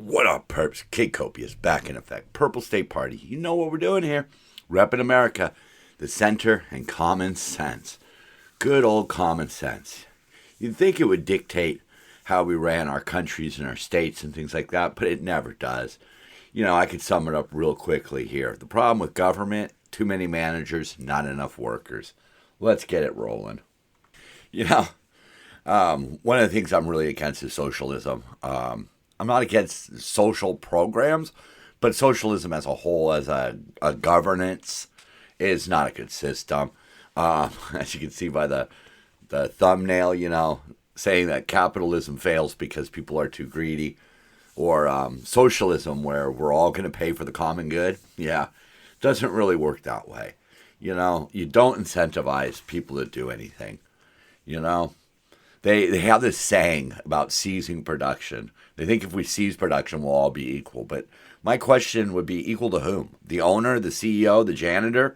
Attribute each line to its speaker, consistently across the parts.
Speaker 1: What up, perps? K-Copia is back in effect. Purple State Party. You know what we're doing here. Repping America. The center and common sense. Good old common sense. You'd think it would dictate how we ran our countries and our states and things like that, but it never does. You know, I could sum it up real quickly here. The problem with government, too many managers, not enough workers. Let's get it rolling. You know, one of the things I'm really against is socialism. I'm not against social programs, but socialism as a whole, as a governance, is not a good system. As you can see by the thumbnail, you know, saying that capitalism fails because people are too greedy, or socialism where we're all going to pay for the common good. Yeah, doesn't really work that way. You know, you don't incentivize people to do anything. You know, they have this saying about seizing production. They think if we seize production, we'll all be equal. But my question would be, equal to whom? The owner, the CEO, the janitor?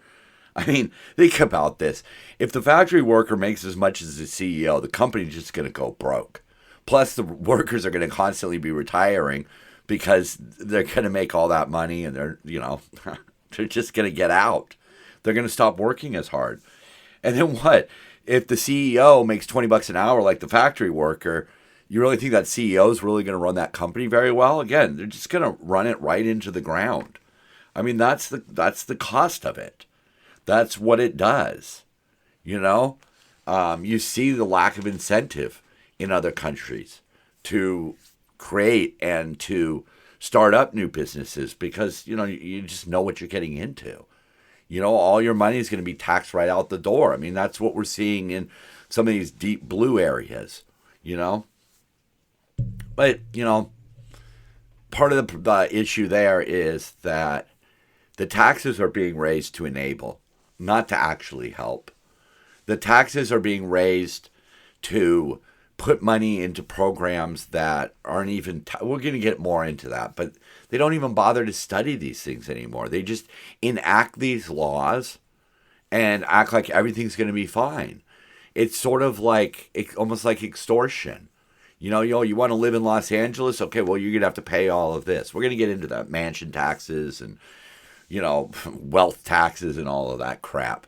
Speaker 1: I mean, think about this. If the factory worker makes as much as the CEO, the company's just going to go broke. Plus, the workers are going to constantly be retiring because they're going to make all that money and they're, you know, they're just going to get out. They're going to stop working as hard. And then what? If the CEO makes $20 an hour like the factory worker, you really think that CEO is really going to run that company very well? Again, they're just going to run it right into the ground. I mean, that's the cost of it. That's what it does. You know, you see the lack of incentive in other countries to create and to start up new businesses because, you know, you just know what you're getting into. You know, all your money is going to be taxed right out the door. I mean, that's what we're seeing in some of these deep blue areas, you know. But, you know, part of the issue there is that the taxes are being raised to enable, not to actually help. The taxes are being raised to put money into programs that aren't even, we're going to get more into that, but they don't even bother to study these things anymore. They just enact these laws and act like everything's going to be fine. It's sort of like, almost like extortion. You know, you want to live in Los Angeles? Okay, well, you're going to have to pay all of this. We're going to get into that mansion taxes and, you know, wealth taxes and all of that crap.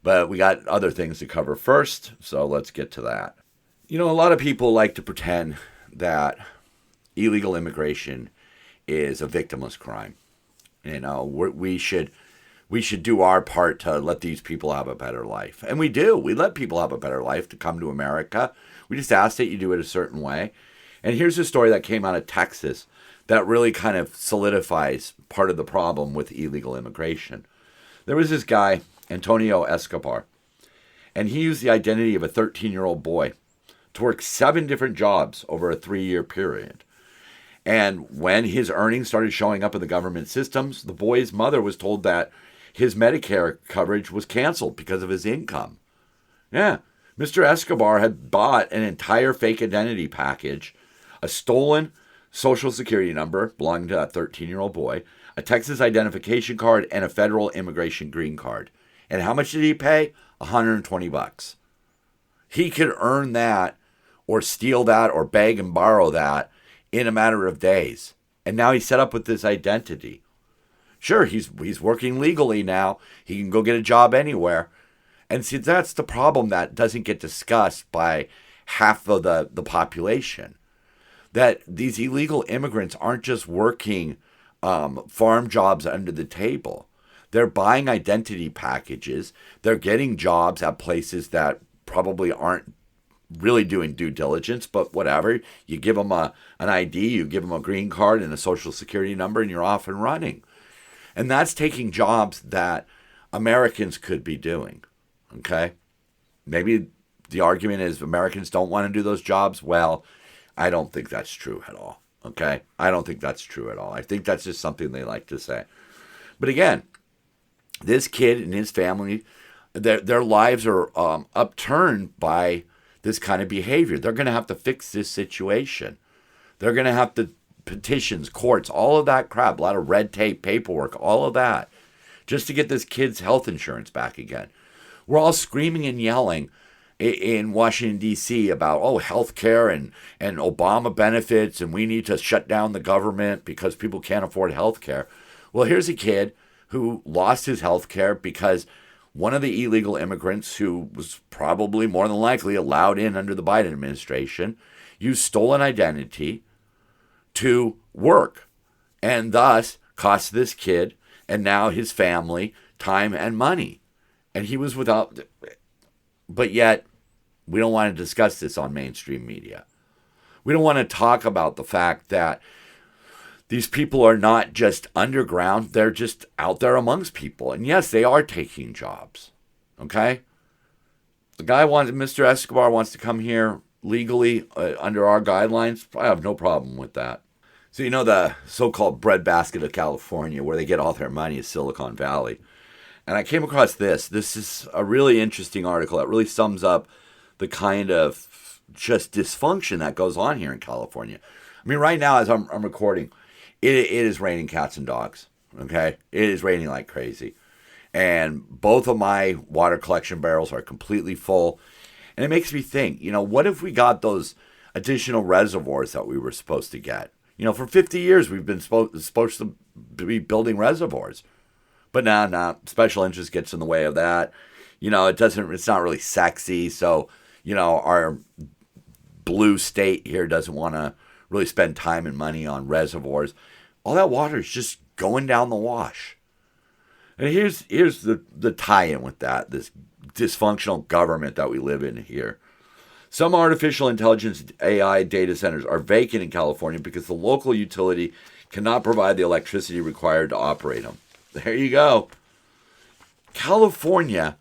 Speaker 1: But we got other things to cover first, so let's get to that. You know, a lot of people like to pretend that illegal immigration is a victimless crime. You know, we should do our part to let these people have a better life. And we do. We let people have a better life to come to America. We just ask that you do it a certain way. And here's a story that came out of Texas that really kind of solidifies part of the problem with illegal immigration. There was this guy, Antonio Escobar, and he used the identity of a 13-year-old boy to work 7 different jobs over a 3-year period. And when his earnings started showing up in the government systems, the boy's mother was told that his Medicare coverage was canceled because of his income. Yeah, Mr. Escobar had bought an entire fake identity package, a stolen Social Security number belonging to that 13-year-old boy, a Texas identification card, and a federal immigration green card. And how much did he pay? $120. He could earn that or steal that or beg and borrow that in a matter of days. And now he's set up with this identity. Sure, he's working legally now. He can go get a job anywhere. And see, that's the problem that doesn't get discussed by half of the population. That these illegal immigrants aren't just working farm jobs under the table. They're buying identity packages. They're getting jobs at places that probably aren't really doing due diligence, but whatever. You give them an ID, you give them a green card and a Social Security number, and you're off and running. And that's taking jobs that Americans could be doing, okay? Maybe the argument is Americans don't want to do those jobs. Well, I don't think that's true at all, okay? I don't think that's true at all. I think that's just something they like to say. But again, this kid and his family, their lives are upturned by this kind of behavior. They're going to have to fix this situation. They're going to have to petitions, courts, all of that crap, a lot of red tape, paperwork, all of that, just to get this kid's health insurance back again. We're all screaming and yelling in Washington, D.C. about, healthcare and Obama benefits, and we need to shut down the government because people can't afford healthcare. Well, here's a kid who lost his healthcare because one of the illegal immigrants, who was probably more than likely allowed in under the Biden administration, used stolen identity to work, and thus cost this kid and now his family time and money. And he was without, but yet we don't want to discuss this on mainstream media. We don't want to talk about the fact that these people are not just underground, they're just out there amongst people. And yes, they are taking jobs. Okay? Mr. Escobar wants to come here legally under our guidelines. I have no problem with that. So the so-called breadbasket of California, where they get all their money, is Silicon Valley. And I came across this. This is a really interesting article that really sums up the kind of just dysfunction that goes on here in California. I mean, right now, as I'm recording, it is raining cats and dogs, okay? It is raining like crazy. And both of my water collection barrels are completely full. And it makes me think, what if we got those additional reservoirs that we were supposed to get? For 50 years, we've been supposed to be building reservoirs. But nah, special interest gets in the way of that. It's not really sexy. So, our blue state here doesn't want to really spend time and money on reservoirs. All that water is just going down the wash. And here's the tie-in with that, this dysfunctional government that we live in here. Some artificial intelligence AI data centers are vacant in California because the local utility cannot provide the electricity required to operate them. There you go. California,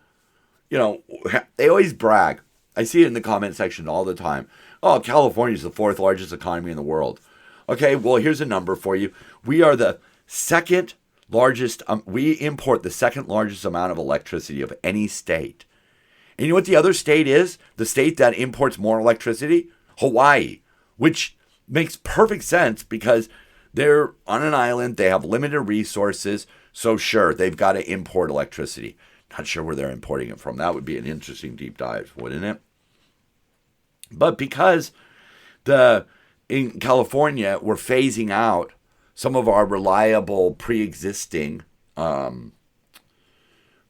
Speaker 1: they always brag. I see it in the comment section all the time. Oh, California is the fourth largest economy in the world. Okay, well, here's a number for you. We are the second largest, we import the second largest amount of electricity of any state. And you know what the other state is? The state that imports more electricity? Hawaii, which makes perfect sense because they're on an island, they have limited resources, so sure, they've got to import electricity. Not sure where they're importing it from. That would be an interesting deep dive, wouldn't it? But because in California, we're phasing out some of our reliable pre-existing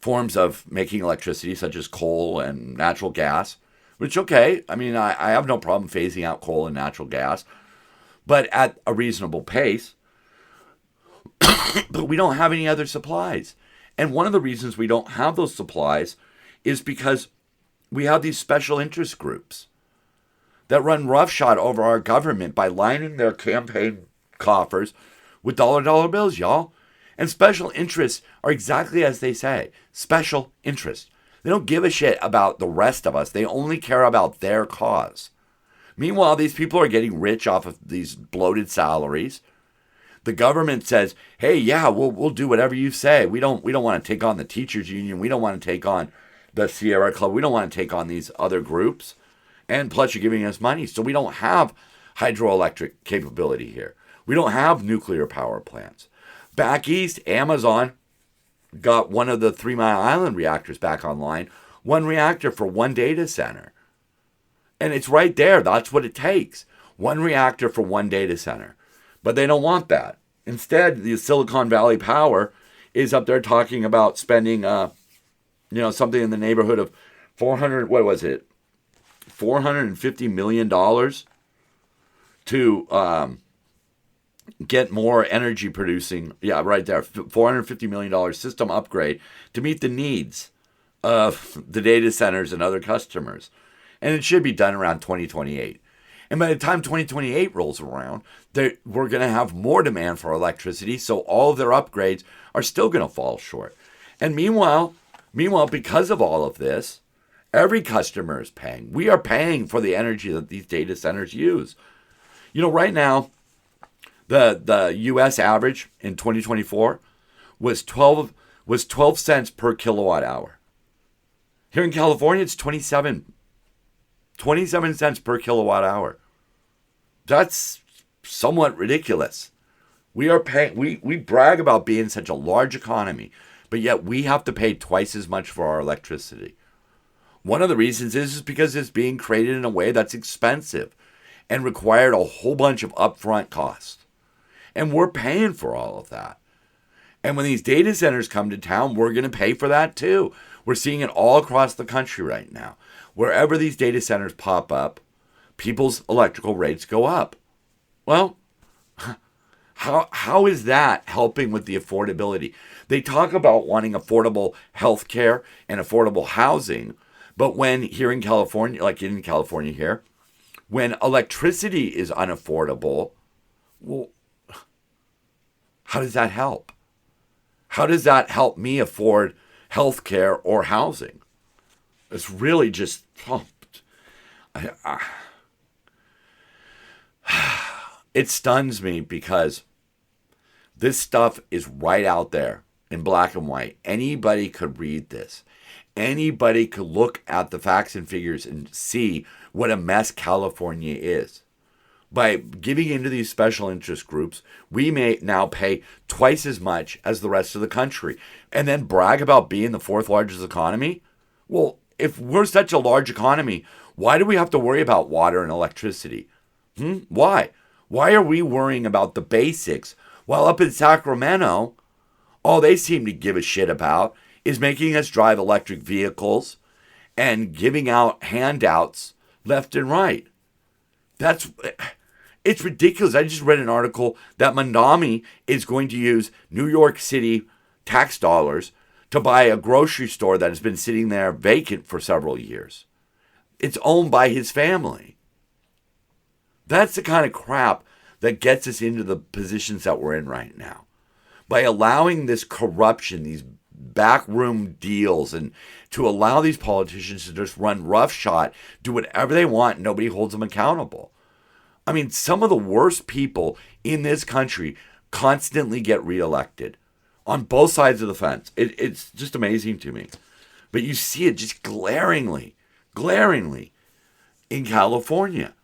Speaker 1: forms of making electricity, such as coal and natural gas, which, okay, I mean, I have no problem phasing out coal and natural gas, but at a reasonable pace. But we don't have any other supplies. And one of the reasons we don't have those supplies is because we have these special interest groups that run roughshod over our government by lining their campaign coffers with dollar bills, y'all. And special interests are exactly as they say, special interests. They don't give a shit about the rest of us. They only care about their cause. Meanwhile, these people are getting rich off of these bloated salaries. The government says, hey, yeah, we'll do whatever you say. We don't want to take on the teachers union. We don't want to take on the Sierra Club. We don't want to take on these other groups. And plus, you're giving us money. So we don't have hydroelectric capability here. We don't have nuclear power plants. Back east, Amazon got one of the 3 Mile Island reactors back online. One reactor for one data center. And it's right there. That's what it takes. One reactor for one data center. But they don't want that. Instead, the Silicon Valley Power is up there talking about spending, something in the neighborhood of $450 million to get more energy producing. Yeah, right there. $450 million system upgrade to meet the needs of the data centers and other customers. And it should be done around 2028. And by the time 2028 rolls around, we're going to have more demand for electricity, so all of their upgrades are still going to fall short. And meanwhile, because of all of this, every customer is paying. We are paying for the energy that these data centers use. Right now, the U.S. average in 2024 was 12 cents per kilowatt hour. Here in California, it's 27 cents per kilowatt hour. That's somewhat ridiculous. We are paying. We brag about being such a large economy, but yet we have to pay twice as much for our electricity. One of the reasons is because it's being created in a way that's expensive and required a whole bunch of upfront costs. And we're paying for all of that. And when these data centers come to town, we're going to pay for that too. We're seeing it all across the country right now. Wherever these data centers pop up, people's electrical rates go up. Well, how is that helping with the affordability? They talk about wanting affordable health care and affordable housing, but when here in California, like in California here, when electricity is unaffordable, well, how does that help? How does that help me afford health care or housing? It's really just pumped. It stuns me because this stuff is right out there in black and white. Anybody could read this. Anybody could look at the facts and figures and see what a mess California is. By giving into these special interest groups, we may now pay twice as much as the rest of the country and then brag about being the fourth largest economy. Well, if we're such a large economy, why do we have to worry about water and electricity? Why? Why are we worrying about the basics while up in Sacramento, all they seem to give a shit about is making us drive electric vehicles and giving out handouts left and right? It's ridiculous. I just read an article that Mandami is going to use New York City tax dollars to buy a grocery store that has been sitting there vacant for several years. It's owned by his family. That's the kind of crap that gets us into the positions that we're in right now. By allowing this corruption, these backroom deals, and to allow these politicians to just run roughshod, do whatever they want, nobody holds them accountable. I mean, some of the worst people in this country constantly get reelected on both sides of the fence. It's just amazing to me. But you see it just glaringly in California,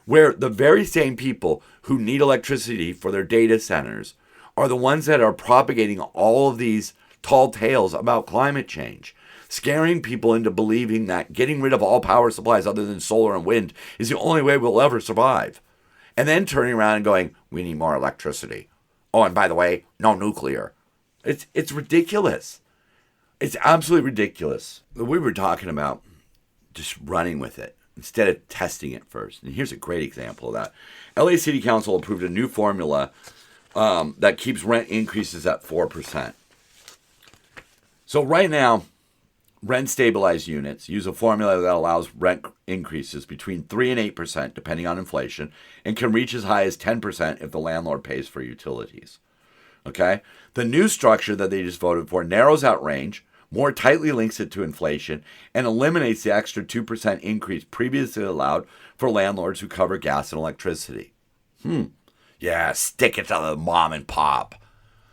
Speaker 1: where the very same people who need electricity for their data centers are the ones that are propagating all of these tall tales about climate change, scaring people into believing that getting rid of all power supplies other than solar and wind is the only way we'll ever survive. And then turning around and going, we need more electricity. Oh, and by the way, no nuclear. It's ridiculous. It's absolutely ridiculous. We were talking about just running with it instead of testing it first. And here's a great example of that. LA City Council approved a new formula that keeps rent increases at 4%. So right now, rent-stabilized units use a formula that allows rent increases between 3 and 8%, depending on inflation, and can reach as high as 10% if the landlord pays for utilities. Okay? The new structure that they just voted for narrows that range, more tightly links it to inflation, and eliminates the extra 2% increase previously allowed for landlords who cover gas and electricity. Yeah, stick it to the mom and pop.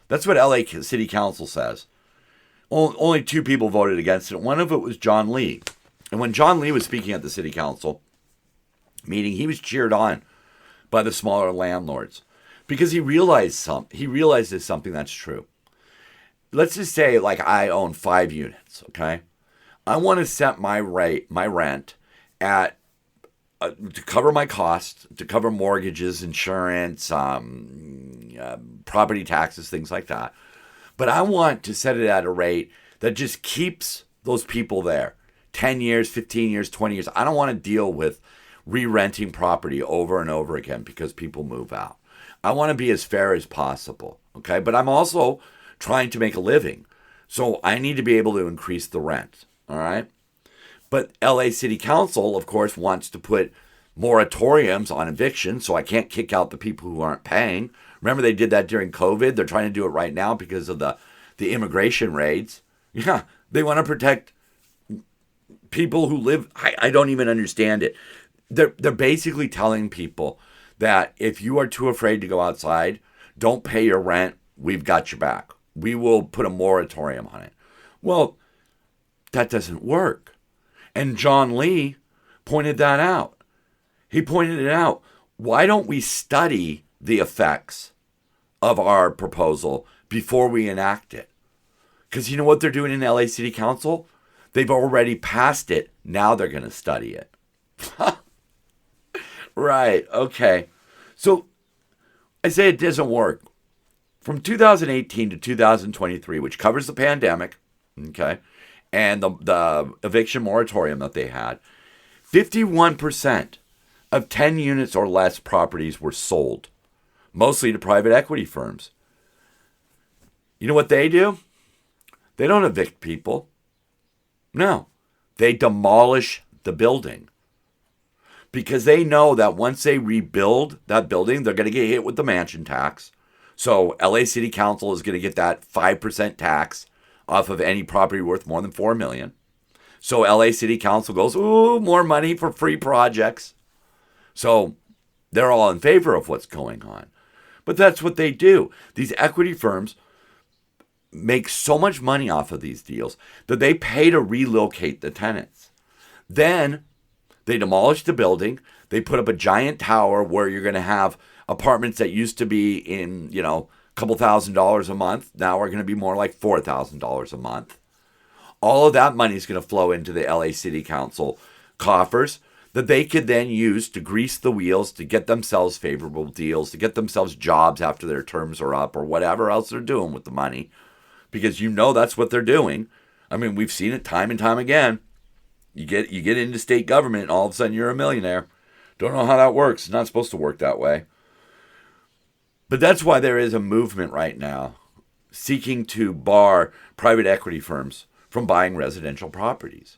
Speaker 1: That's what LA City Council says. Only 2 people voted against it. One of it was John Lee. And when John Lee was speaking at the city council meeting, he was cheered on by the smaller landlords because he realizes something that's true. Let's just say, like, I own 5 units, okay? I want to set my rent at to cover my costs, to cover mortgages, insurance, property taxes, things like that. But I want to set it at a rate that just keeps those people there. 10 years, 15 years, 20 years. I don't want to deal with re-renting property over and over again because people move out. I want to be as fair as possible, okay? But I'm also trying to make a living. So I need to be able to increase the rent, all right? But LA City Council, of course, wants to put moratoriums on eviction so I can't kick out the people who aren't paying. Remember, they did that during COVID. They're trying to do it right now because of the immigration raids. Yeah, they want to protect people who live. I don't even understand it. They're basically telling people that if you are too afraid to go outside, don't pay your rent. We've got your back. We will put a moratorium on it. Well, that doesn't work. And John Lee pointed that out. He pointed it out. Why don't we study the effects of our proposal before we enact it? Because you know what they're doing in LA City Council? They've already passed it. Now they're going to study it. Right. Okay. So I say it doesn't work. From 2018 to 2023, which covers the pandemic, okay, and the eviction moratorium that they had, 51% of 10 units or less properties were sold, mostly to private equity firms. You know what they do? They don't evict people. No, they demolish the building. Because they know that once they rebuild that building, they're going to get hit with the mansion tax. So LA City Council is going to get that 5% tax off of any property worth more than $4 million. So LA City Council goes, ooh, more money for free projects. So they're all in favor of what's going on. But that's what they do. These equity firms make so much money off of these deals that they pay to relocate the tenants. Then they demolish the building. They put up a giant tower where you're going to have apartments that used to be in, a couple $1,000s a month. Now are going to be more like $4,000 a month. All of that money is going to flow into the LA City Council coffers that they could then use to grease the wheels, to get themselves favorable deals, to get themselves jobs after their terms are up or whatever else they're doing with the money. Because that's what they're doing. I mean, we've seen it time and time again. You get into state government and all of a sudden you're a millionaire. Don't know how that works. It's not supposed to work that way. But that's why there is a movement right now seeking to bar private equity firms from buying residential properties.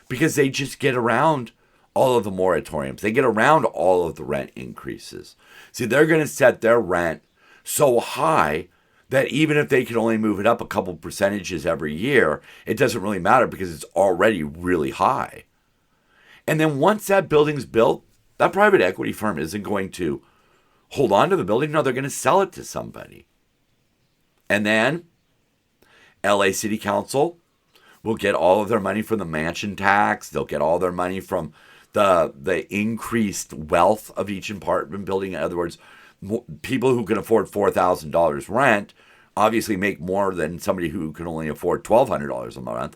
Speaker 1: Because they just get around all of the moratoriums. They get around all of the rent increases. See, they're going to set their rent so high that even if they can only move it up a couple percentages every year, it doesn't really matter because it's already really high. And then once that building's built, that private equity firm isn't going to hold on to the building. No, they're going to sell it to somebody. And then LA City Council will get all of their money from the mansion tax. They'll get all their money from the increased wealth of each apartment building. In other words, people who can afford $4,000 rent obviously make more than somebody who can only afford $1,200 a month.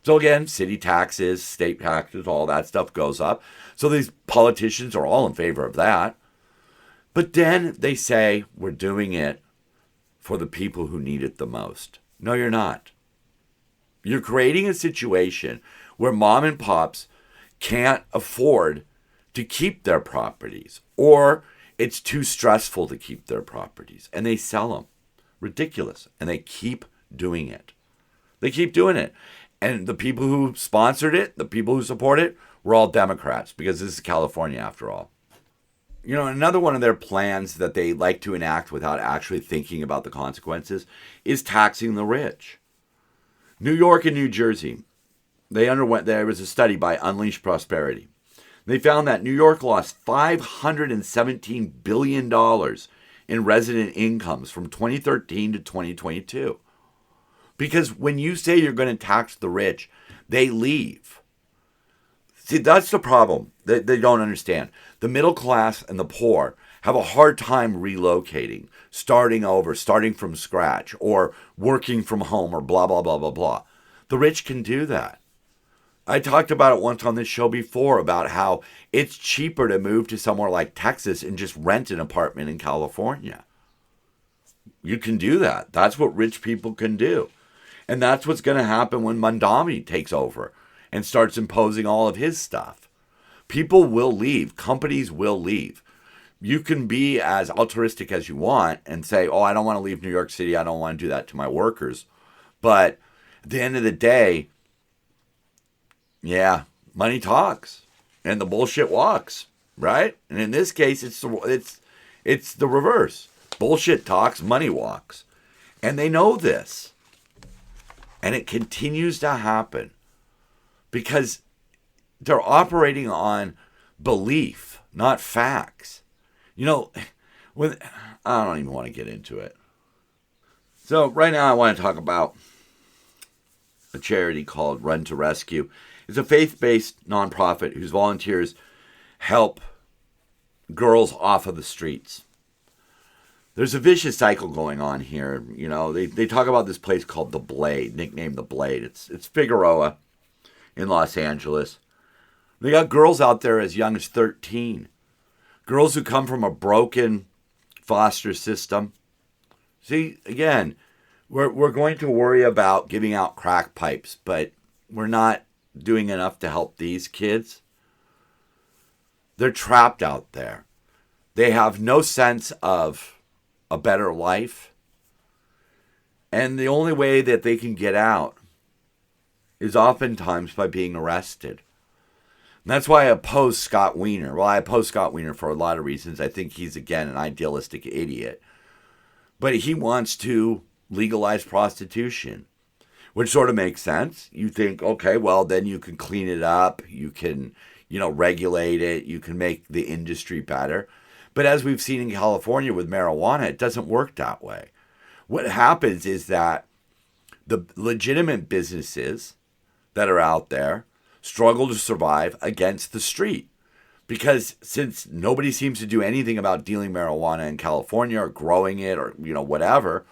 Speaker 1: So again, city taxes, state taxes, all that stuff goes up. So these politicians are all in favor of that. But then they say, we're doing it for the people who need it the most. No, you're not. You're creating a situation where mom and pops can't afford to keep their properties, or it's too stressful to keep their properties, and they sell them. Ridiculous. And they keep doing it. They keep doing it. And the people who sponsored it, the people who support it, were all Democrats, because this is California after all. Another one of their plans that they like to enact without actually thinking about the consequences is taxing the rich. New York and New Jersey, there was a study by Unleash Prosperity. They found that New York lost $517 billion in resident incomes from 2013 to 2022. Because when you say you're going to tax the rich, they leave. See, that's the problem that they don't understand. The middle class and the poor have a hard time relocating, starting over, starting from scratch, or working from home, or blah, blah, blah, blah, blah. The rich can do that. I talked about it once on this show before about how it's cheaper to move to somewhere like Texas and just rent an apartment in California. You can do that. That's what rich people can do. And that's what's going to happen when Mondami takes over and starts imposing all of his stuff. People will leave. Companies will leave. You can be as altruistic as you want and say, I don't want to leave New York City. I don't want to do that to my workers. But at the end of the day, yeah, money talks and the bullshit walks, right? And in this case, it's the reverse. Bullshit talks, money walks. And they know this. And it continues to happen because they're operating on belief, not facts. I don't even want to get into it. So right now I want to talk about a charity called Run to Rescue. It's a faith-based nonprofit whose volunteers help girls off of the streets. There's a vicious cycle going on here. They talk about this place called The Blade, nicknamed The Blade. It's Figueroa. in Los Angeles. They got girls out there as young as 13. Girls who come from a broken foster system. See, again, we're going to worry about giving out crack pipes, but we're not doing enough to help these kids. They're trapped out there. They have no sense of a better life. And the only way that they can get out is oftentimes by being arrested. And that's why I oppose Scott Wiener. Well, I oppose Scott Wiener for a lot of reasons. I think he's, again, an idealistic idiot. But he wants to legalize prostitution, which sort of makes sense. You think, okay, well, then you can clean it up. You can, regulate it. You can make the industry better. But as we've seen in California with marijuana, it doesn't work that way. What happens is that the legitimate businesses that are out there struggle to survive against the street. Because since nobody seems to do anything about dealing marijuana in California or growing it or, whatever,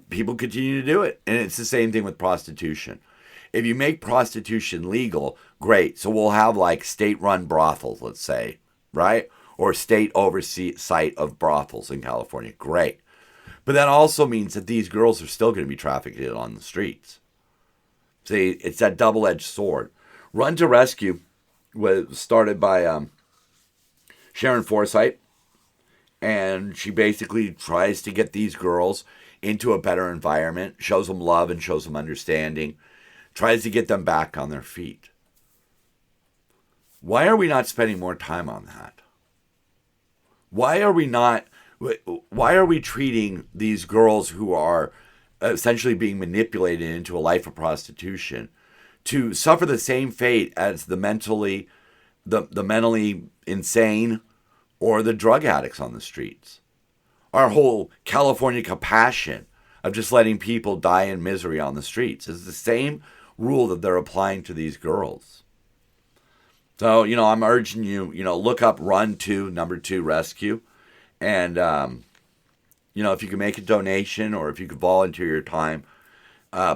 Speaker 1: people continue to do it. And it's the same thing with prostitution. If you make prostitution legal, great. So we'll have like state-run brothels, let's say, right? Or state oversight of brothels in California. Great. But that also means that these girls are still going to be trafficked on the streets. See, it's that double-edged sword. Run to Rescue was started by Sharon Forsythe, and she basically tries to get these girls into a better environment, shows them love and shows them understanding, tries to get them back on their feet. Why are we not spending more time on that? Why are we treating these girls who are essentially being manipulated into a life of prostitution to suffer the same fate as the mentally insane or the drug addicts on the streets? Our whole California compassion of just letting people die in misery on the streets is the same rule that they're applying to these girls. So, I'm urging you, look up Run to #2 Rescue. And, if you can make a donation or if you could volunteer your time,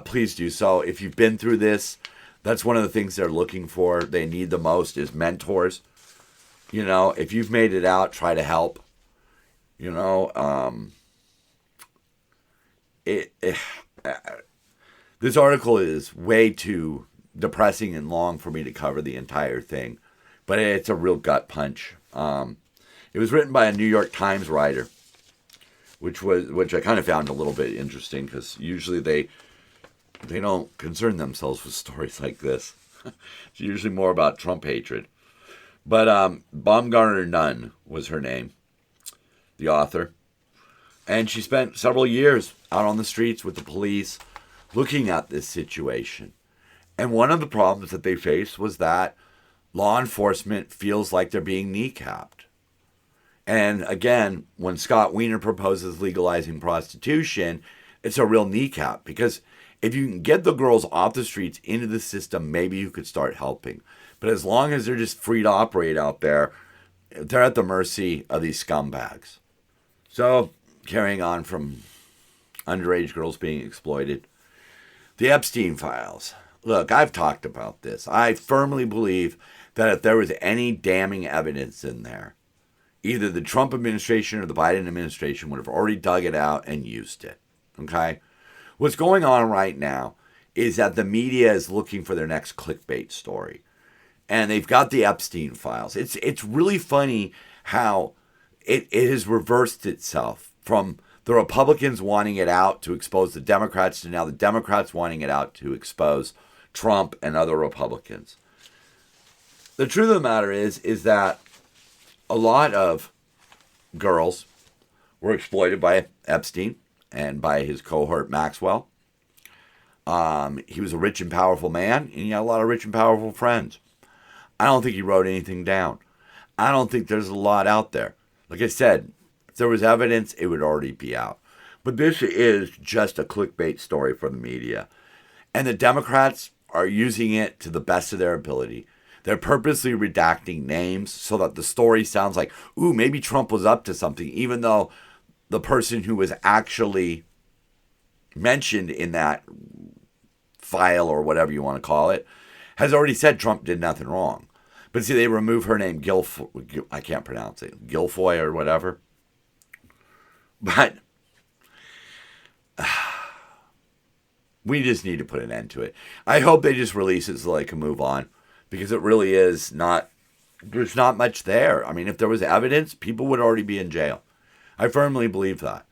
Speaker 1: please do so. If you've been through this, that's one of the things they're looking for. They need the most is mentors. If you've made it out, try to help. This article is way too depressing and long for me to cover the entire thing, but it's a real gut punch. It was written by a New York Times writer, which I kind of found a little bit interesting because usually they don't concern themselves with stories like this. It's usually more about Trump hatred. But Baumgartner Nunn was her name, the author. And she spent several years out on the streets with the police looking at this situation. And one of the problems that they faced was that law enforcement feels like they're being kneecapped. And again, when Scott Wiener proposes legalizing prostitution, it's a real kneecap. Because if you can get the girls off the streets into the system, maybe you could start helping. But as long as they're just free to operate out there, they're at the mercy of these scumbags. So, carrying on from underage girls being exploited, the Epstein files. Look, I've talked about this. I firmly believe that if there was any damning evidence in there, either the Trump administration or the Biden administration would have already dug it out and used it. Okay? What's going on right now is that the media is looking for their next clickbait story. And they've got the Epstein files. It's really funny how it has reversed itself from the Republicans wanting it out to expose the Democrats to now the Democrats wanting it out to expose Trump and other Republicans. The truth of the matter is that a lot of girls were exploited by Epstein and by his cohort Maxwell. He was a rich and powerful man, and he had a lot of rich and powerful friends. I don't think he wrote anything down. I don't think there's a lot out there. Like I said, if there was evidence, it would already be out. But this is just a clickbait story for the media. And the Democrats are using it to the best of their ability. They're purposely redacting names so that the story sounds like, ooh, maybe Trump was up to something, even though the person who was actually mentioned in that file or whatever you want to call it has already said Trump did nothing wrong. But see, they remove her name, I can't pronounce it, Guilfoyle or whatever. But we just need to put an end to it. I hope they just release it so they can move on, because it really is not, there's not much there. I mean, if there was evidence, people would already be in jail. I firmly believe that.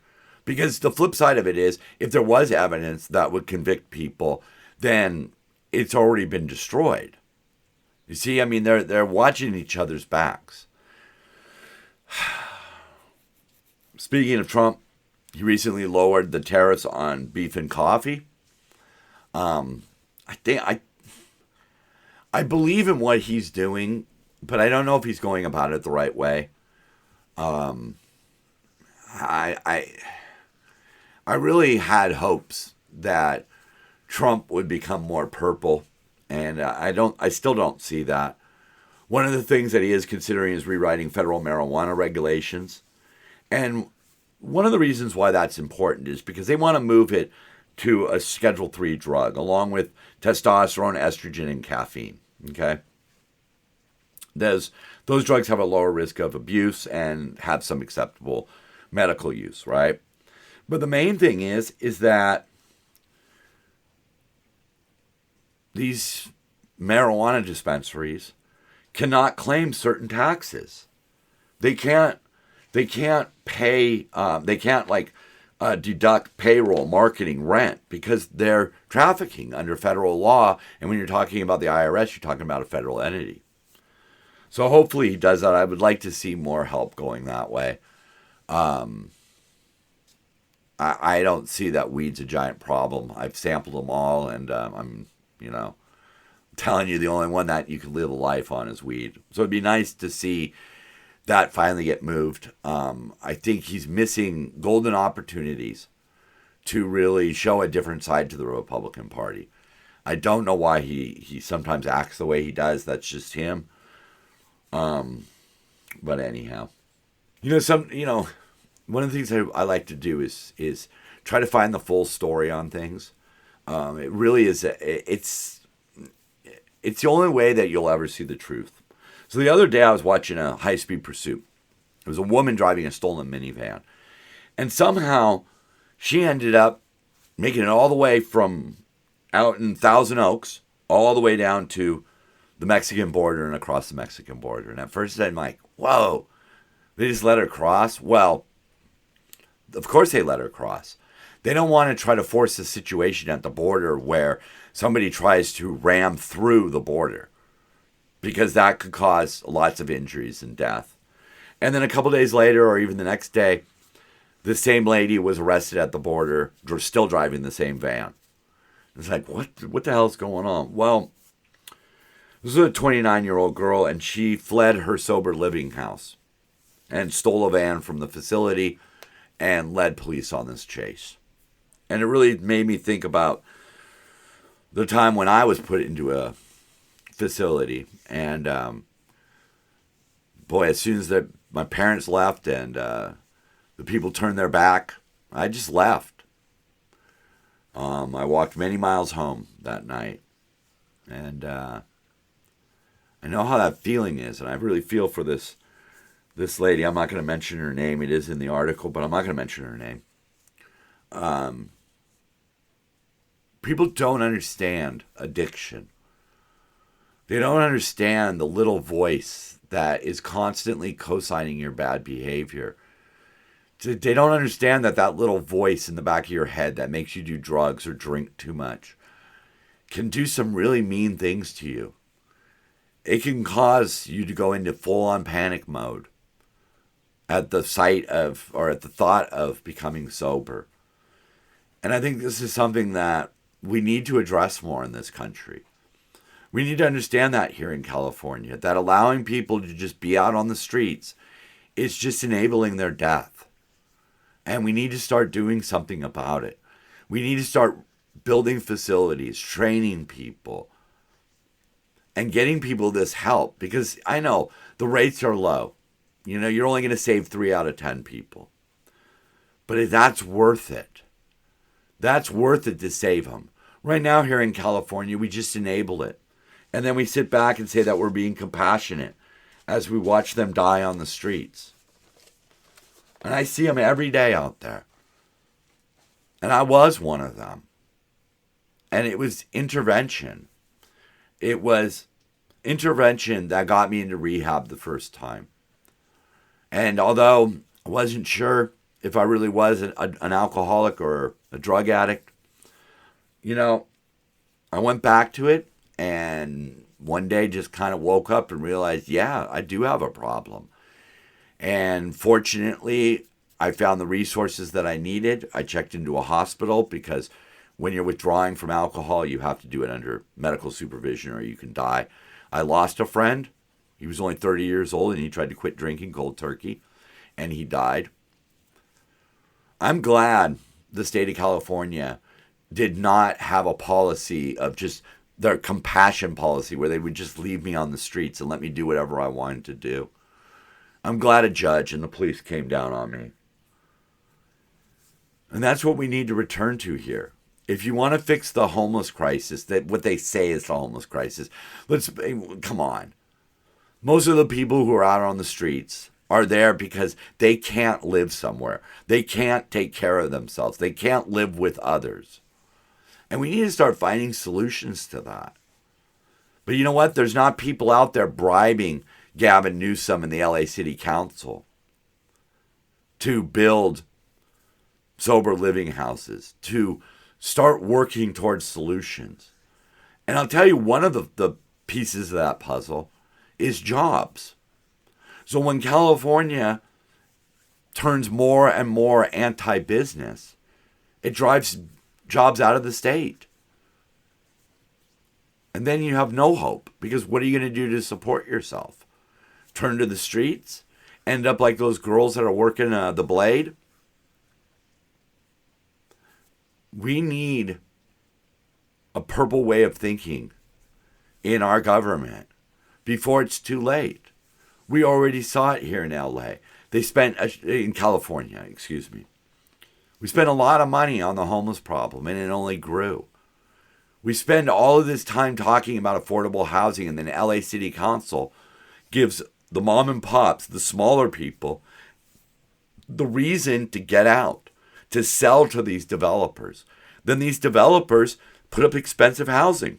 Speaker 1: Because the flip side of it is, if there was evidence that would convict people, then it's already been destroyed. You see, I mean, they're watching each other's backs. Speaking of Trump, he recently lowered the tariffs on beef and coffee. I believe in what he's doing, but I don't know if he's going about it the right way. I really had hopes that Trump would become more purple, and I still don't see that. One of the things that he is considering is rewriting federal marijuana regulations. And one of the reasons why that's important is because they want to move it to a Schedule III drug, along with testosterone, estrogen, and caffeine. Okay? Those drugs have a lower risk of abuse and have some acceptable medical use, right? But the main thing is that these marijuana dispensaries cannot claim certain taxes. They can't pay. They can't deduct payroll, marketing, rent, because they're trafficking under federal law. And when you're talking about the IRS, you're talking about a federal entity. So hopefully he does that. I would like to see more help going that way. I don't see that weed's a giant problem. I've sampled them all, and I'm telling you the only one that you can live a life on is weed. So it'd be nice to see that finally get moved. I think he's missing golden opportunities to really show a different side to the Republican Party. I don't know why he sometimes acts the way he does. That's just him. But anyhow, one of the things I like to do is try to find the full story on things. It really is. It's the only way that you'll ever see the truth. So the other day I was watching a high-speed pursuit. There was a woman driving a stolen minivan. And somehow she ended up making it all the way from out in Thousand Oaks, all the way down to the Mexican border and across the Mexican border. And at first I'm like, whoa, they just let her cross? Well, of course they let her cross. They don't want to try to force a situation at the border where somebody tries to ram through the border, because that could cause lots of injuries and death. And then a couple days later, or even the next day, the same lady was arrested at the border, still driving the same van. It's like, what the hell's going on? Well, this is a 29-year-old girl, and she fled her sober living house and stole a van from the facility and led police on this chase. And it really made me think about the time when I was put into a facility. And, boy, as soon as my parents left and the people turned their back, I just left. I walked many miles home that night. And I know how that feeling is, and I really feel for this lady. I'm not going to mention her name. It is in the article, but I'm not going to mention her name. People don't understand addiction. They don't understand the little voice that is constantly co-signing your bad behavior. They don't understand that little voice in the back of your head that makes you do drugs or drink too much can do some really mean things to you. It can cause you to go into full-on panic mode at the sight of, or at the thought of, becoming sober. And I think this is something that we need to address more in this country. We need to understand that here in California, that allowing people to just be out on the streets is just enabling their death. And we need to start doing something about it. We need to start building facilities, training people, and getting people this help. Because I know the rates are low. You're only going to save 3 out of 10 people. But that's worth it. That's worth it to save them. Right now here in California, we just enable it. And then we sit back and say that we're being compassionate as we watch them die on the streets. And I see them every day out there. And I was one of them. And it was intervention. It was intervention that got me into rehab the first time. And although I wasn't sure if I really was an alcoholic or a drug addict, I went back to it and one day just kind of woke up and realized, yeah, I do have a problem. And fortunately, I found the resources that I needed. I checked into a hospital because when you're withdrawing from alcohol, you have to do it under medical supervision or you can die. I lost a friend. He was only 30 years old and he tried to quit drinking cold turkey and he died. I'm glad the state of California did not have a policy of just their compassion policy where they would just leave me on the streets and let me do whatever I wanted to do. I'm glad a judge and the police came down on me. And that's what we need to return to here. If you want to fix the homeless crisis, that what they say is the homeless crisis, come on. Most of the people who are out on the streets are there because they can't live somewhere. They can't take care of themselves. They can't live with others. And we need to start finding solutions to that. But you know what? There's not people out there bribing Gavin Newsom and the LA City Council to build sober living houses, to start working towards solutions. And I'll tell you, one of the pieces of that puzzle is jobs. So when California turns more and more anti-business, it drives jobs out of the state. And then you have no hope, because what are you going to do to support yourself? Turn to the streets? End up like those girls that are working the blade? We need a purple way of thinking in our government before it's too late. We already saw it here in LA. In California, excuse me. We spent a lot of money on the homeless problem, and it only grew. We spend all of this time talking about affordable housing, and then LA City Council gives the mom and pops, the smaller people, the reason to get out, to sell to these developers. Then these developers put up expensive housing.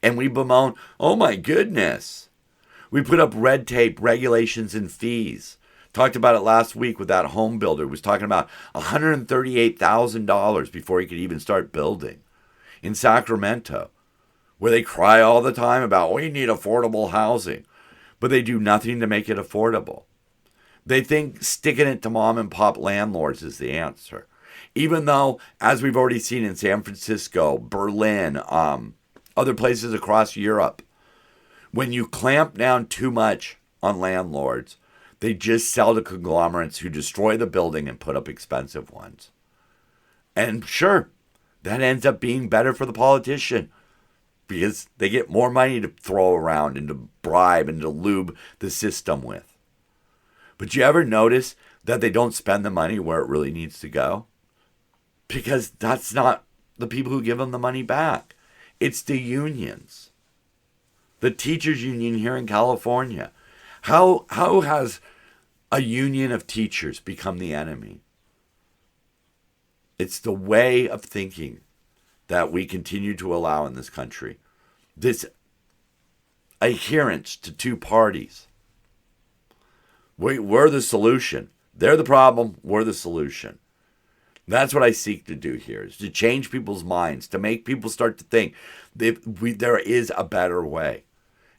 Speaker 1: And we bemoan, oh my goodness. We put up red tape, regulations, and fees. Talked about it last week with that home builder who was talking about $138,000 before he could even start building in Sacramento, where they cry all the time about, we need affordable housing, but they do nothing to make it affordable. They think sticking it to mom and pop landlords is the answer. Even though, as we've already seen in San Francisco, Berlin, other places across Europe, when you clamp down too much on landlords, they just sell to conglomerates who destroy the building and put up expensive ones. And sure, that ends up being better for the politician because they get more money to throw around and to bribe and to lube the system with. But you ever notice that they don't spend the money where it really needs to go? Because that's not the people who give them the money back. It's the unions. The teachers union here in California. How has a union of teachers become the enemy? It's the way of thinking that we continue to allow in this country. This adherence to two parties. We're the solution. They're the problem. We're the solution. That's what I seek to do here, is to change people's minds, to make people start to think there is a better way.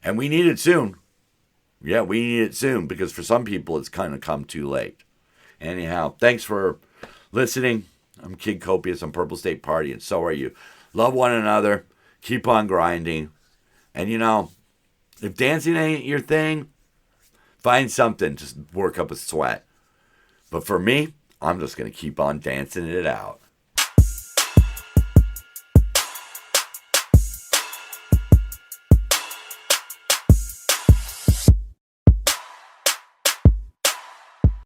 Speaker 1: And we need it soon. Yeah, we need it soon, because for some people it's kind of come too late. Anyhow, thanks for listening. I'm Kid Copious on Purple State Party, and so are you. Love one another. Keep on grinding. And if dancing ain't your thing, find something to work up a sweat. But for me, I'm just going to keep on dancing it out.